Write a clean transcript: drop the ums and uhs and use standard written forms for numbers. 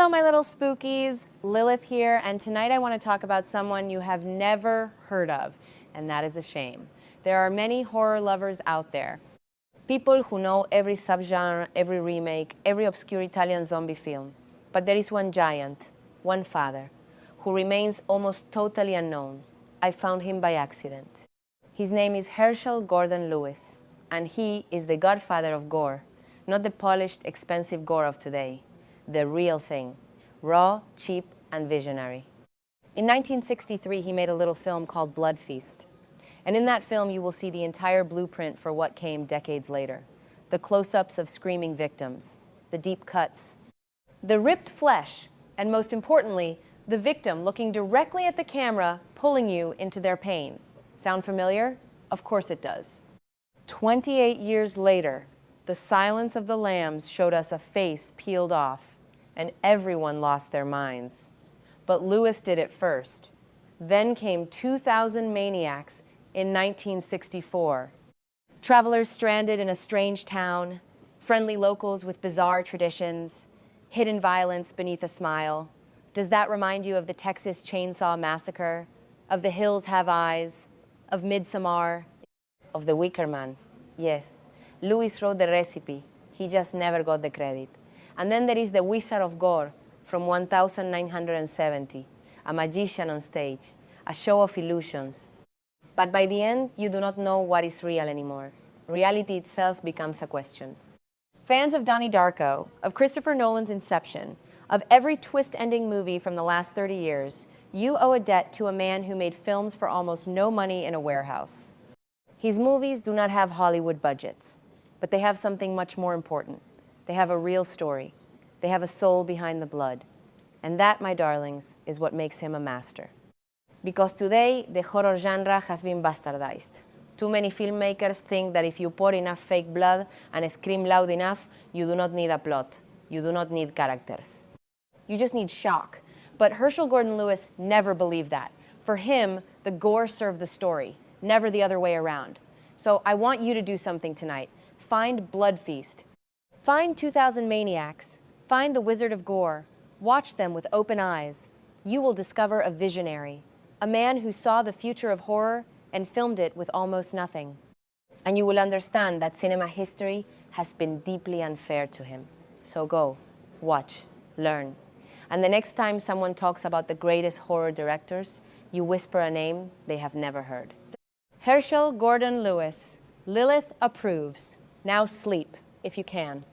Hello, my little spookies. Lilith here, and tonight I want to talk about someone you have never heard of, and that is a shame. There are many horror lovers out there. People who know every subgenre, every remake, every obscure Italian zombie film. But there is one giant, one father, who remains almost totally unknown. I found him by accident. His name is Herschell Gordon Lewis, and he is the godfather of gore, not the polished, expensive gore of today. The real thing, raw, cheap, and visionary. In 1963, he made a little film called Blood Feast. And in that film, you will see the entire blueprint for what came decades later. The close-ups of screaming victims, the deep cuts, the ripped flesh, and most importantly, the victim looking directly at the camera, pulling you into their pain. Sound familiar? Of course it does. 28 years later, the Silence of the Lambs showed us a face peeled off, and everyone lost their minds. But Lewis did it first. Then came 2,000 Maniacs in 1964. Travelers stranded in a strange town, friendly locals with bizarre traditions, hidden violence beneath a smile. Does that remind you of the Texas Chainsaw Massacre, of The Hills Have Eyes, of Midsommar, of The Wicker Man? Yes, Lewis wrote the recipe. He just never got the credit. And then there is the Wizard of Gore from 1970, a magician on stage, a show of illusions. But by the end, you do not know what is real anymore. Reality itself becomes a question. Fans of Donnie Darko, of Christopher Nolan's Inception, of every twist-ending movie from the last 30 years, you owe a debt to a man who made films for almost no money in a warehouse. His movies do not have Hollywood budgets, but they have something much more important. They have a real story. They have a soul behind the blood. And that, my darlings, is what makes him a master. Because today, the horror genre has been bastardized. Too many filmmakers think that if you pour enough fake blood and scream loud enough, you do not need a plot. You do not need characters. You just need shock. But Herschell Gordon Lewis never believed that. For him, the gore served the story, never the other way around. So I want you to do something tonight. Find Blood Feast. Find 2,000 Maniacs. Find the Wizard of Gore. Watch them with open eyes. You will discover a visionary, a man who saw the future of horror and filmed it with almost nothing. And you will understand that cinema history has been deeply unfair to him. So go, watch, learn. And the next time someone talks about the greatest horror directors, you whisper a name they have never heard. Herschell Gordon Lewis. Lilith approves. Now sleep, if you can.